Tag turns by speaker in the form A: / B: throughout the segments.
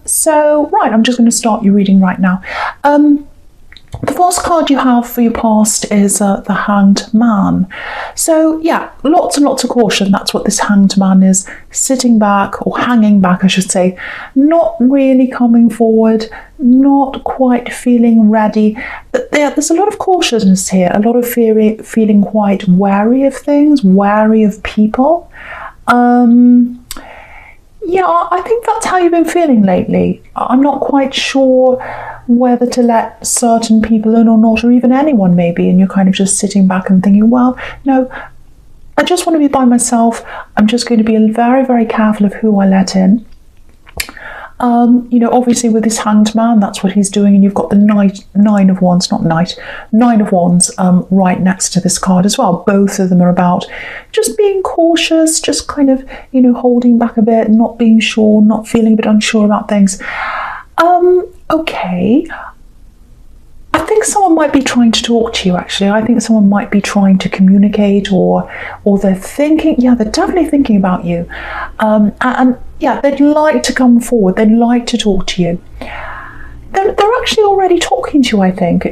A: So, right, I'm just going to start your reading right now. The first card you have for your past is the Hanged Man. So yeah, lots and lots of caution. That's what this Hanged Man is. Sitting back, or hanging back I should say, not really coming forward, not quite feeling ready. There's a lot of cautiousness here, a lot of feeling quite wary of things, wary of people. Yeah, I think that's how you've been feeling lately. I'm not quite sure whether to let certain people in or not, or even anyone maybe, and you're kind of just sitting back and thinking, well, no, I just want to be by myself. I'm just going to be very, very careful of who I let in. Obviously with this Hanged Man, that's what he's doing, and you've got the Nine of Wands right next to this card as well. Both of them are about just being cautious, just kind of, holding back a bit, not being sure, not feeling a bit unsure about things. Okay. I think someone might be trying to talk to you, actually. I think someone might be trying to communicate, or they're thinking, they're definitely thinking about you. And they'd like to come forward. They'd like to talk to you. They're actually already talking to you, I think,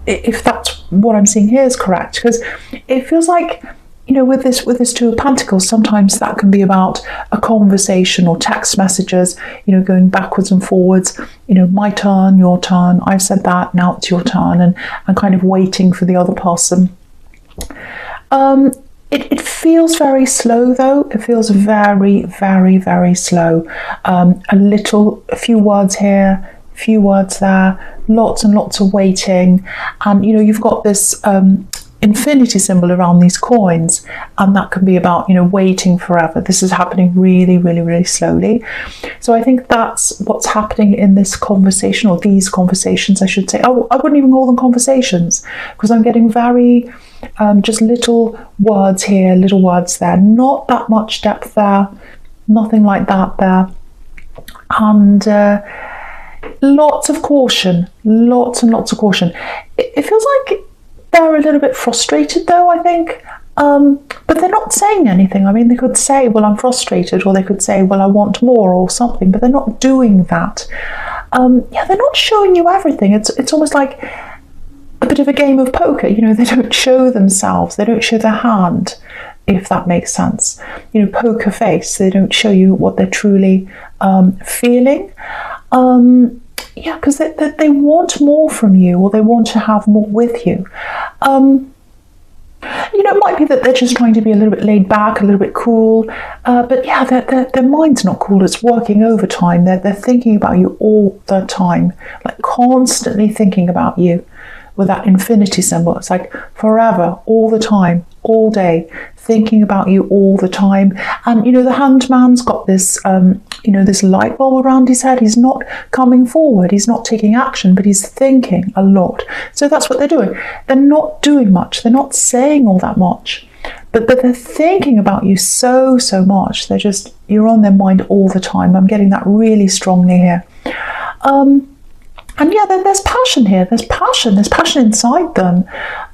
A: if that's what I'm seeing here is correct, because it feels like, with this Two of Pentacles, sometimes that can be about a conversation or text messages, going backwards and forwards, my turn, your turn, I've said that, now it's your turn, and kind of waiting for the other person. It feels very slow though. It feels very, very, very slow. A few words here, a few words there, lots and lots of waiting. And, you've got this infinity symbol around these coins, and that can be about, waiting forever. This is happening really, really, really slowly. So I think that's what's happening in this conversation, or these conversations, I should say. Oh, I wouldn't even call them conversations, because I'm getting very just little words here, little words there, not that much depth there, nothing like that there, and lots of caution, lots and lots of caution. It feels like they're a little bit frustrated though, I think, but they're not saying anything. I mean, they could say, well, I'm frustrated, or they could say, well, I want more, or something, but they're not doing that. They're not showing you everything. It's almost like a bit of a game of poker. They don't show themselves, they don't show their hand, if that makes sense. Poker face, they don't show you what they're truly feeling. Because they want more from you, or they want to have more with you. It might be that they're just trying to be a little bit laid back, a little bit cool, but their mind's not cool. It's working overtime. They're thinking about you all the time, like constantly thinking about you with that infinity symbol. It's like forever, all the time, all day, thinking about you all the time. And the Hanged Man's got this this light bulb around his head. He's not coming forward, he's not taking action, but he's thinking a lot. So that's what they're doing. They're not doing much, they're not saying all that much, but they're thinking about you so much. You're on their mind all the time. I'm getting that really strongly here. And there's passion here. There's passion inside them,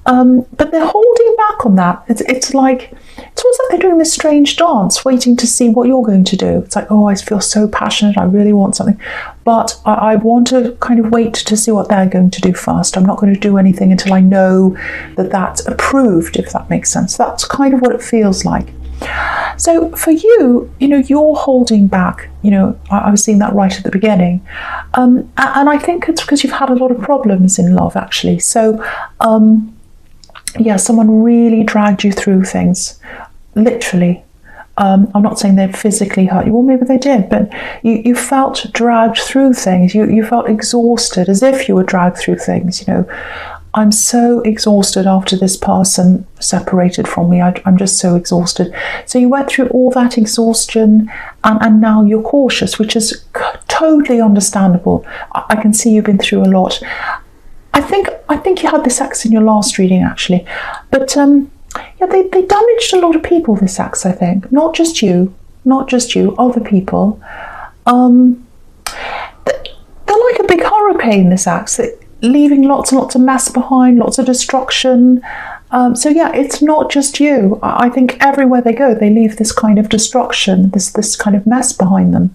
A: but they're holding back on that. It's almost like they're doing this strange dance, waiting to see what you're going to do. It's like, oh, I feel so passionate. I really want something, but I want to kind of wait to see what they're going to do first. I'm not going to do anything until I know that that's approved, if that makes sense. That's kind of what it feels like. So for you, you're holding back. I was seeing that right at the beginning, and I think it's because you've had a lot of problems in love, actually. So someone really dragged you through things, literally. I'm not saying they physically hurt you, well, maybe they did, but you felt dragged through things. You felt exhausted, as if you were dragged through things. I'm so exhausted after this person separated from me. I'm just so exhausted. So you went through all that exhaustion, and now you're cautious, which is totally understandable. I can see you've been through a lot. I think you had this ex in your last reading, actually, but they damaged a lot of people, this ex, I think. Not just you, other people. They're like a big hurricane, this ex, leaving lots and lots of mess behind, lots of destruction. It's not just you. I think everywhere they go, they leave this kind of destruction, this kind of mess behind them.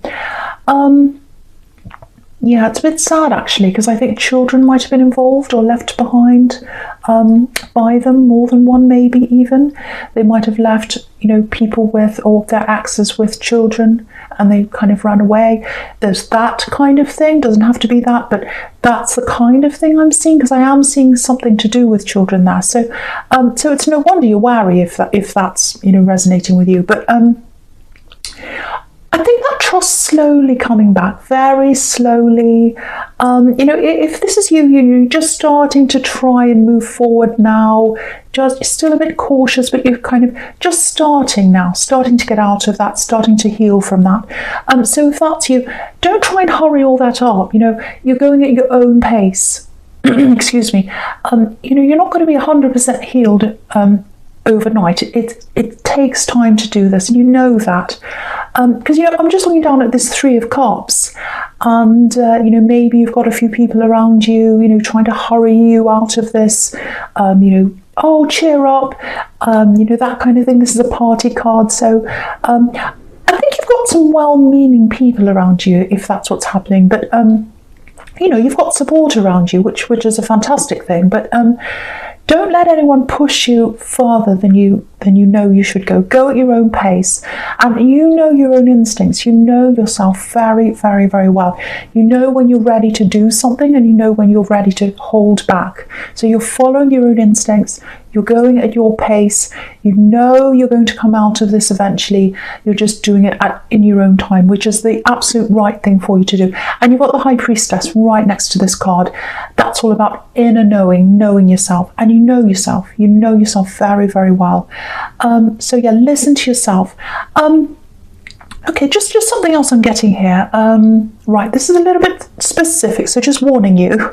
A: Yeah, it's a bit sad actually, because I think children might have been involved or left behind by them, more than one maybe even. They might have left, people with, or their exes with children, and they kind of ran away. There's that kind of thing. Doesn't have to be that, but that's the kind of thing I'm seeing, because I am seeing something to do with children there. So it's no wonder you're wary if that's resonating with you. But I think that trust slowly coming back, very slowly. If this is you're just starting to try and move forward now, just still a bit cautious, but you're kind of just starting to get out of that, starting to heal from that. So if that's you, don't try and hurry all that up. You're going at your own pace. Excuse me. You're not going to be 100% healed overnight. It takes time to do this, and you know that, because I'm just looking down at this Three of Cups, and maybe you've got a few people around you trying to hurry you out of this, oh, cheer up, that kind of thing. This is a party card, so I think you've got some well-meaning people around you if that's what's happening, but you've got support around you, which is a fantastic thing, but don't let anyone push you farther than you know you should go. Go at your own pace, and your own instincts. You know yourself very, very, very well. You know when you're ready to do something, and you know when you're ready to hold back. So you're following your own instincts. You're going at your pace. You know you're going to come out of this eventually. You're just doing it in your own time, which is the absolute right thing for you to do. And you've got the High Priestess right next to this card. That's all about inner knowing yourself. And you know yourself. You know yourself very, very well. So yeah, listen to yourself. Okay, just something else I'm getting here. Right, this is a little bit specific, so just warning you.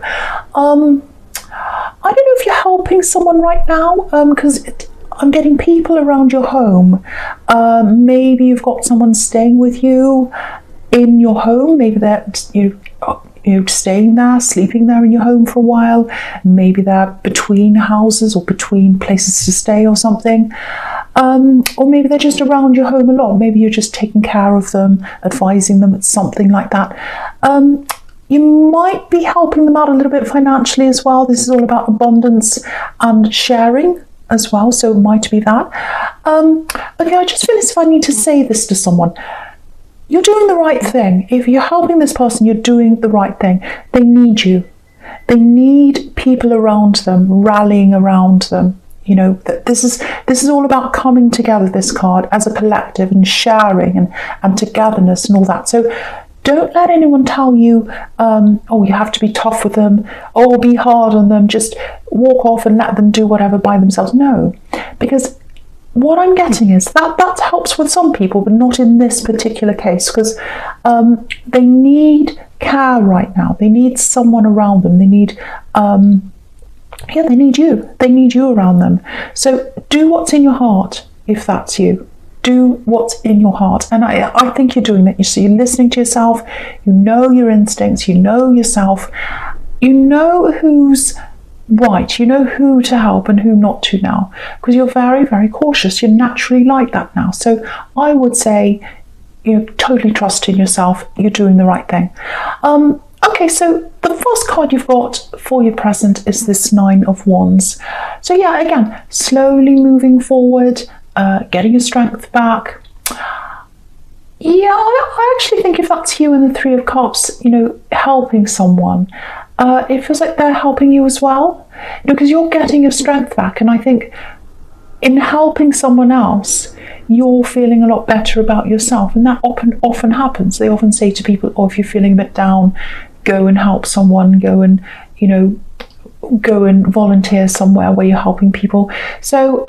A: I don't know if you're helping someone right now, because I'm getting people around your home. Maybe you've got someone staying with you in your home. Maybe they're staying there, sleeping there in your home for a while. Maybe they're between houses or between places to stay or something. Or maybe they're just around your home a lot. Maybe you're just taking care of them, advising them, something like that. You might be helping them out a little bit financially as well. This is all about abundance and sharing as well, so it might be that. Okay, I just feel as if I need to say this to someone. You're doing the right thing. If you're helping this person, you're doing the right thing. They need you. They need people around them, rallying around them. This is all about coming together, this card, as a collective, and sharing and togetherness and all that. So don't let anyone tell you, oh, you have to be tough with them, or be hard on them, just walk off and let them do whatever by themselves. No, because what I'm getting is that helps with some people, but not in this particular case, because they need care right now. They need someone around them. They need, they need you. They need you around them. So do what's in your heart if that's you. Do what's in your heart. And I think you're doing that. You're listening to yourself. You know your instincts. You know yourself. You know who's right. You know who to help and who not to now, because you're very, very cautious. You're naturally like that now. So I would say totally trust in yourself. You're doing the right thing. Okay, so the first card you've got for your present is this Nine of Wands. So yeah, again, slowly moving forward, getting your strength back. Yeah, I actually think if that's you in the Three of Cups, helping someone, it feels like they're helping you as well, because you're getting your strength back. And I think in helping someone else, you're feeling a lot better about yourself. And that often happens. They often say to people, oh, if you're feeling a bit down, go and help someone, go and volunteer somewhere where you're helping people. So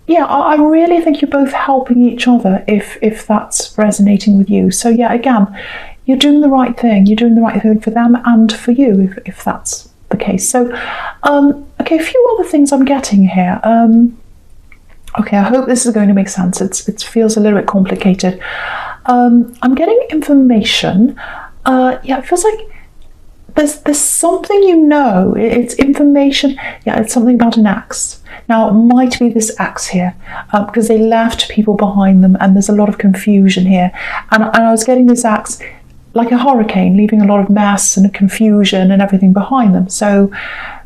A: yeah, I really think you're both helping each other if that's resonating with you. So yeah, again, you're doing the right thing. You're doing the right thing for them and for you if that's the case. So okay, a few other things I'm getting here. Okay, I hope this is going to make sense. It feels a little bit complicated. I'm getting information. Yeah, it feels like there's something it's information. Yeah, it's something about an ex. Now, it might be this ex here, because they left people behind them, and there's a lot of confusion here. And I was getting this ex like a hurricane, leaving a lot of mess and confusion and everything behind them. So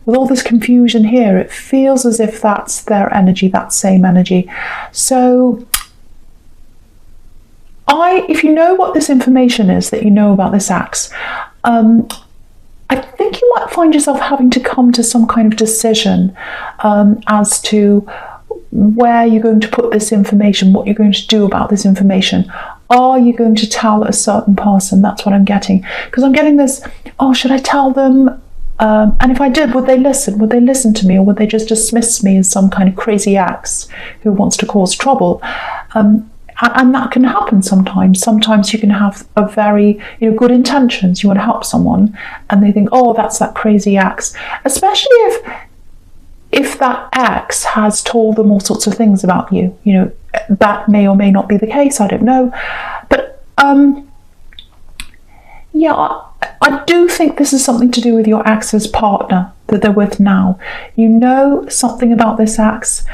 A: with all this confusion here, it feels as if that's their energy, that same energy. So if you know what this information is that you know about this axe, I think you might find yourself having to come to some kind of decision as to where you're going to put this information, what you're going to do about this information. Are you going to tell a certain person? That's what I'm getting. Because I'm getting this, oh, should I tell them? And if I did, would they listen? Would they listen to me, or would they just dismiss me as some kind of crazy axe who wants to cause trouble? And that can happen sometimes. Sometimes you can have a very, good intentions. You want to help someone, and they think, oh, that's that crazy axe. Especially if that ex has told them all sorts of things about you. That may or may not be the case. I don't know, but yeah, I do think this is something to do with your ex's partner that they're with now. You know something about this ex.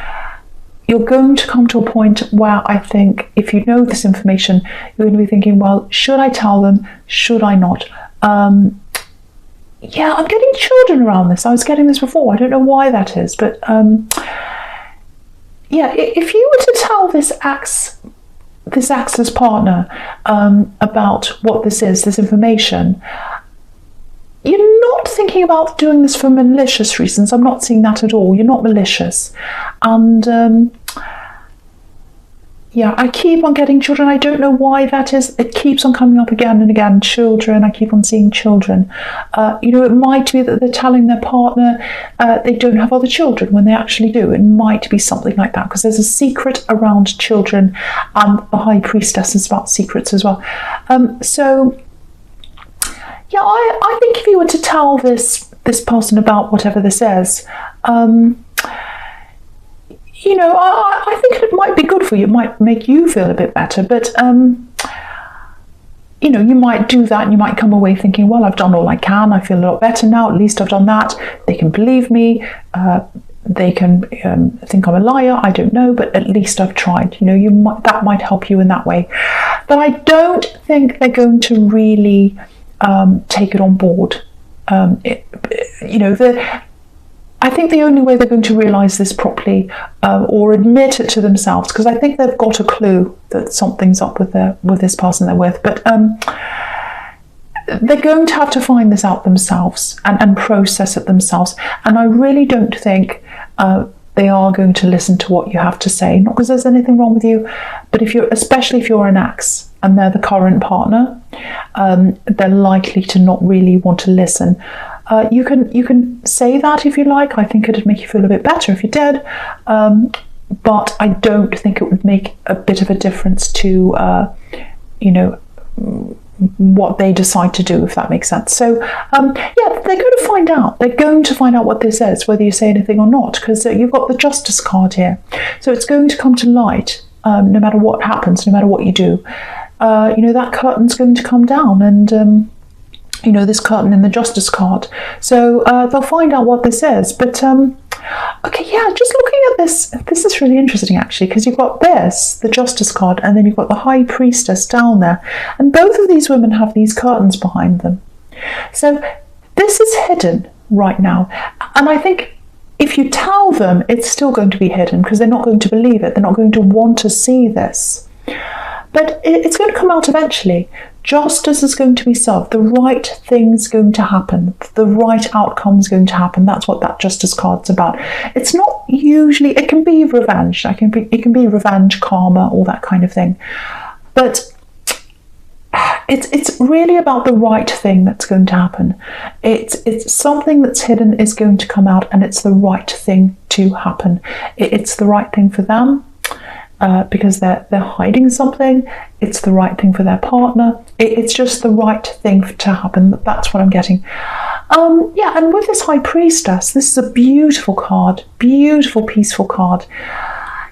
A: You're going to come to a point where I think if you know this information, you're going to be thinking, well, should I tell them? Should I not? Yeah, I'm getting children around this. I was getting this before. I don't know why that is. But yeah, if you were to tell this ex's partner about what this is, this information, you're not thinking about doing this for malicious reasons. I'm not seeing that at all. You're not malicious. And yeah, I keep on getting children. I don't know why that is. It keeps on coming up again and again. Children, I keep on seeing children. It might be that they're telling their partner they don't have other children when they actually do. It might be something like that, because there's a secret around children, and the High Priestess is about secrets as well. So yeah, I think if you were to tell this person about whatever this is, I think it might be good for you. It might make you feel a bit better. But, you might do that and you might come away thinking, well, I've done all I can. I feel a lot better now. At least I've done that. They can believe me. They can think I'm a liar. I don't know, but at least I've tried. That might help you in that way. But I don't think they're going to really take it on board. I think the only way they're going to realise this properly, or admit it to themselves, because I think they've got a clue that something's up with this person they're with, but they're going to have to find this out themselves and process it themselves. And I really don't think they are going to listen to what you have to say. Not because there's anything wrong with you, but especially if you're an ex and they're the current partner, they're likely to not really want to listen. You can say that if you like. I think it'd make you feel a bit better if you did, but I don't think it would make a bit of a difference to what they decide to do, if that makes sense. So yeah, they're going to find out. They're going to find out what this is, whether you say anything or not, because you've got the Justice card here. So it's going to come to light no matter what happens, no matter what you do. That curtain's going to come down, and this curtain in the Justice card. So they'll find out what this is. But okay, yeah, just looking at this is really interesting actually, because you've got the Justice card, and then you've got the High Priestess down there, and both of these women have these curtains behind them. So this is hidden right now, and I think if you tell them, it's still going to be hidden, because they're not going to believe it. They're not going to want to see this. But it's going to come out eventually. Justice is going to be served. The right thing's going to happen. The right outcome's going to happen. That's what that Justice card's about. It's not usually, it can be revenge. It can be revenge, karma, all that kind of thing. But it's really about the right thing that's going to happen. It's something that's hidden is going to come out, and it's the right thing to happen. It's the right thing for them. Because they're hiding something. It's the right thing for their partner. It's just the right thing to happen. That's what I'm getting. Yeah, and with this High Priestess, this is a beautiful card, beautiful, peaceful card.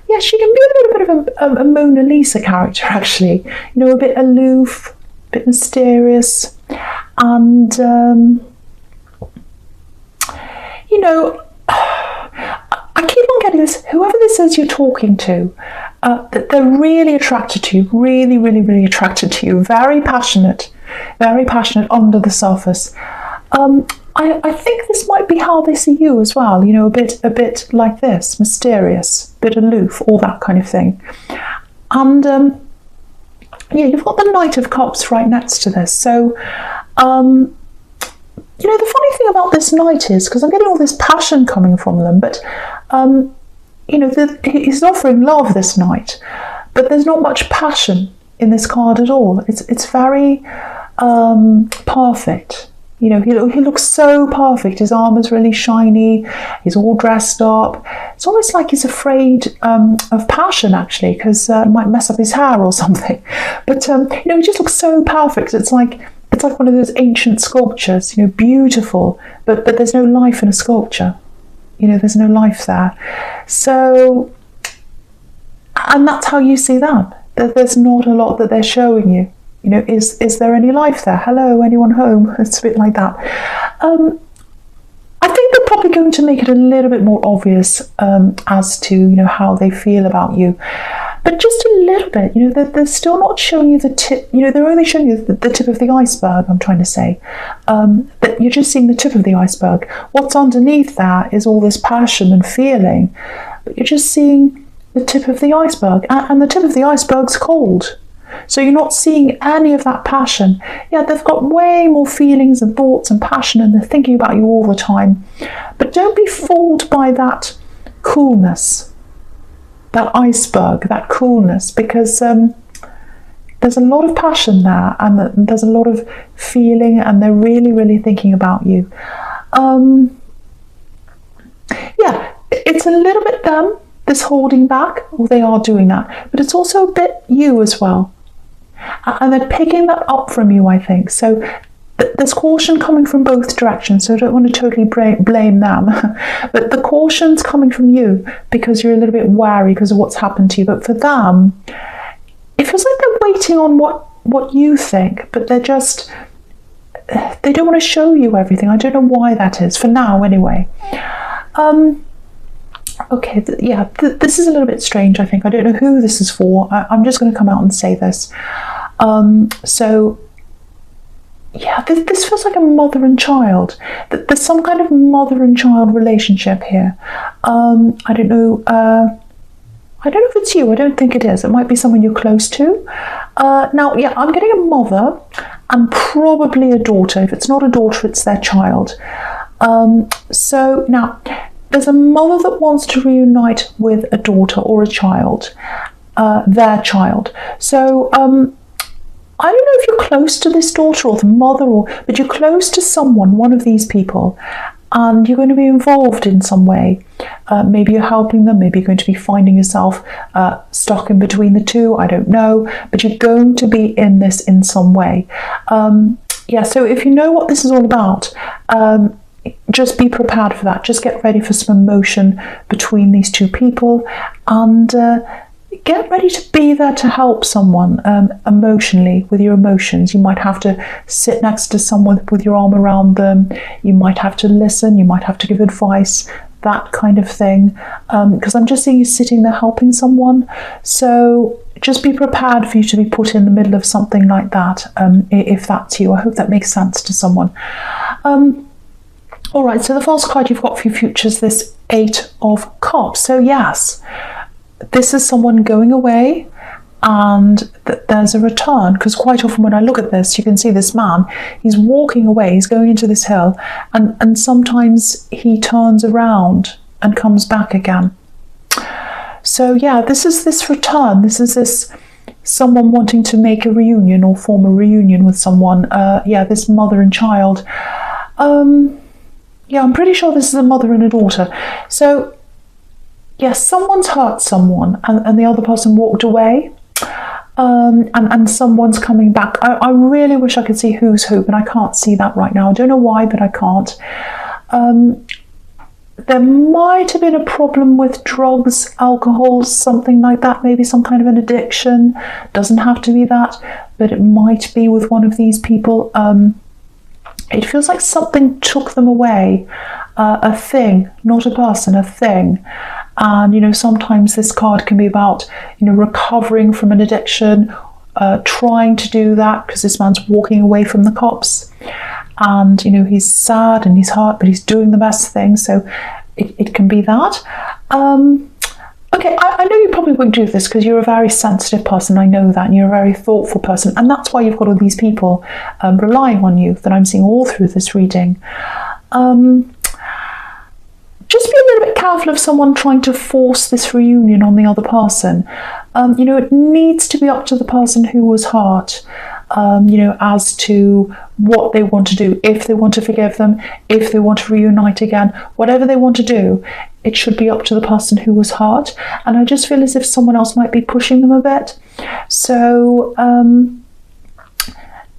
A: Yeah, she can be a little bit of a Mona Lisa character, actually. A bit aloof, a bit mysterious, and I keep on getting this. Whoever this is you're talking to, they're really attracted to you, really, really, really attracted to you, very passionate. very passionate under the surface. I think this might be how they see you as well, you know, a bit like this, mysterious, a bit aloof, all that kind of thing. And yeah, you've got the Knight of Cups right next to this. So, you know, the funny thing about this Knight is, because I'm getting all this passion coming from them, but, you know, he's offering love, this Knight, but there's not much passion in this card at all. It's very perfect. You know, he looks so perfect. His armor's really shiny. He's all dressed up. It's almost like he's afraid of passion, actually, because it might mess up his hair or something. But you know, he just looks so perfect. It's like one of those ancient sculptures. You know, beautiful, but there's no life in a sculpture. You know, there's no life there. So, and that's how you see that. There's not a lot that they're showing you. You know, is there any life there? Hello, anyone home? It's a bit like that. I think they're probably going to make it a little bit more obvious as to, you know, how they feel about you. But just a little bit, you know, they're still not showing you the tip, you know, they're only showing you the tip of the iceberg, I'm trying to say. But you're just seeing the tip of the iceberg. What's underneath that is all this passion and feeling. But you're just seeing the tip of the iceberg. And the tip of the iceberg's cold. So you're not seeing any of that passion. Yeah, they've got way more feelings and thoughts and passion, and they're thinking about you all the time. But don't be fooled by that coolness, that iceberg, that coolness, because there's a lot of passion there, and there's a lot of feeling, and they're really, really thinking about you. Yeah, it's a little bit them, this holding back, or they are doing that, but it's also a bit you as well. And they're picking that up from you, I think. So there's caution coming from both directions, so I don't want to totally blame them. But the caution's coming from you because you're a little bit wary because of what's happened to you. But for them, it feels like they're waiting on what you think, but they don't want to show you everything. I don't know why that is, for now anyway. Okay, yeah, this is a little bit strange, I think. I don't know who this is for. I'm just going to come out and say this. So, yeah, this feels like a mother and child. There's some kind of mother and child relationship here. I don't know. I don't know if it's you. I don't think it is. It might be someone you're close to. Now, yeah, I'm getting a mother and probably a daughter. If it's not a daughter, it's their child. So now, there's a mother that wants to reunite with a daughter or a child, their child. So I don't know if you're close to this daughter or the mother, but you're close to someone, one of these people, and you're going to be involved in some way. Maybe you're helping them, maybe you're going to be finding yourself stuck in between the two, I don't know, but you're going to be in this in some way. Yeah, so if you know what this is all about, just be prepared for that. Just get ready for some emotion between these two people, and get ready to be there to help someone emotionally with your emotions. You might have to sit next to someone with your arm around them. You might have to listen. You might have to give advice, that kind of thing. Because I'm just seeing you sitting there helping someone. So just be prepared for you to be put in the middle of something like that, if that's you. I hope that makes sense to someone. All right, so the first card you've got for your future is this 8 of Cups. So yes, this is someone going away and there's a return, because quite often when I look at this, you can see this man, he's walking away, he's going into this hill, and sometimes he turns around and comes back again. So yeah, this is this return. This is this someone wanting to make a reunion or form a reunion with someone. Yeah, this mother and child. Yeah, I'm pretty sure this is a mother and a daughter. So, yes, someone's hurt someone and the other person walked away, and someone's coming back. I really wish I could see who's who, but I can't see that right now. I don't know why, but I can't. There might have been a problem with drugs, alcohol, something like that, maybe some kind of an addiction. Doesn't have to be that, but it might be with one of these people. It feels like something took them away, a thing, not a person, a thing. And, you know, sometimes this card can be about, you know, recovering from an addiction, trying to do that because this man's walking away from the cops, and you know he's sad and he's hurt, but he's doing the best thing. So it can be that. Okay, I know you probably wouldn't do this because you're a very sensitive person. I know that, and you're a very thoughtful person, and that's why you've got all these people relying on you that I'm seeing all through this reading. Just be a little bit careful of someone trying to force this reunion on the other person. You know, it needs to be up to the person who was hurt, you know, as to what they want to do. If they want to forgive them, if they want to reunite again, whatever they want to do, it should be up to the person who was hurt. And I just feel as if someone else might be pushing them a bit. So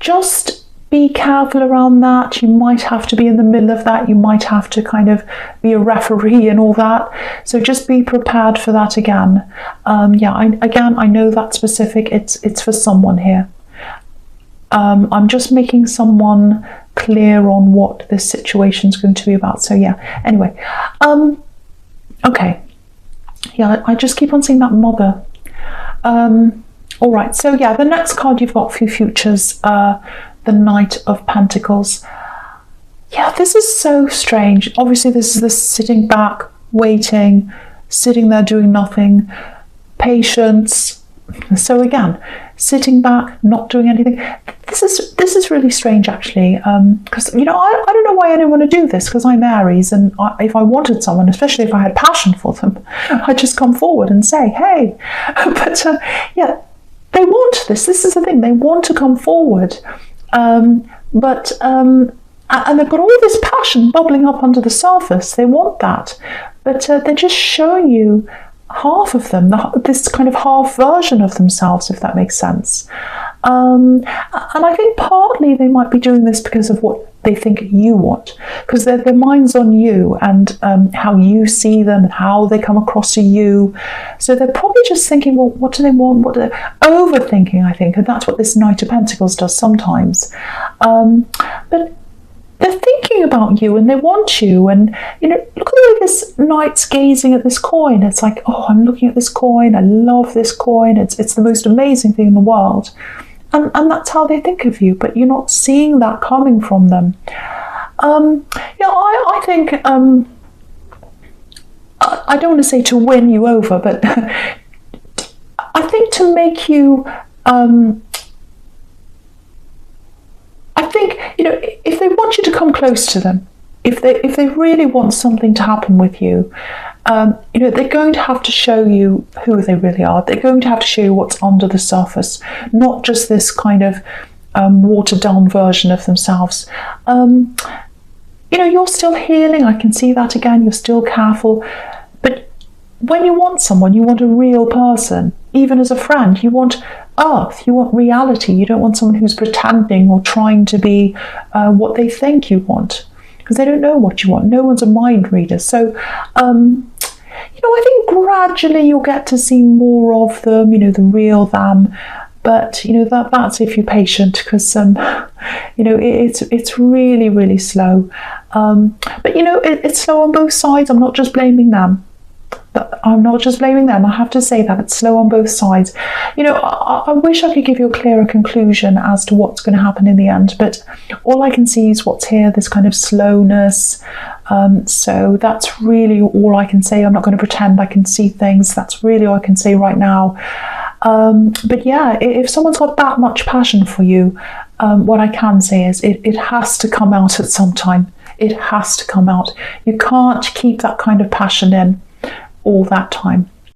A: just be careful around that. You might have to be in the middle of that. You might have to kind of be a referee and all that. So just be prepared for that again. Yeah, I know that's specific. It's for someone here. I'm just making someone clear on what this situation is going to be about. So yeah, anyway. Okay. Yeah, I just keep on seeing that mother. All right, so yeah, the next card you've got for futures, the Knight of Pentacles. Yeah, this is so strange. Obviously, this is this sitting back, waiting, sitting there doing nothing, patience. So again, sitting back, not doing anything. This is really strange, actually, because you know I don't know why anyone would do this, because I'm Aries, and if I wanted someone, especially if I had passion for them, I'd just come forward and say, hey. But yeah, they want this. This is the thing. They want to come forward. And they've got all this passion bubbling up under the surface. They want that, but they're just showing you half of them, this kind of half version of themselves, if that makes sense. And I think partly they might be doing this because of what they think you want, because their mind's on you and how you see them and how they come across to you. So they're probably just thinking, well, what do they want? What are they overthinking, I think, and that's what this Knight of Pentacles does sometimes. But they're thinking about you and they want you, and you know, look at the way this knight's gazing at this coin. It's like, oh, I'm looking at this coin, I love this coin, it's the most amazing thing in the world. And that's how they think of you, but you're not seeing that coming from them. Yeah, I think, I don't want to say to win you over, but I think to make you, I think, you know, if they want you to come close to them, if they really want something to happen with you, you know, they're going to have to show you who they really are. They're going to have to show you what's under the surface, not just this kind of watered down version of themselves. You know, you're still healing. I can see that again. You're still careful. But when you want someone, you want a real person. Even as a friend, you want earth, you want reality. You don't want someone who's pretending or trying to be what they think you want, because they don't know what you want. No one's a mind reader. So, you know, I think gradually you'll get to see more of them, you know, the real them. But, you know, that's if you're patient, because, you know, it's really, really slow. But, you know, it's slow on both sides. I'm not just blaming them. I have to say that it's slow on both sides. You know, I wish I could give you a clearer conclusion as to what's going to happen in the end, but all I can see is what's here, this kind of slowness. So that's really all I can say. I'm not going to pretend I can see things. That's really all I can say right now. But yeah, if someone's got that much passion for you, what I can say is it has to come out at some time. It has to come out. You can't keep that kind of passion in all that time.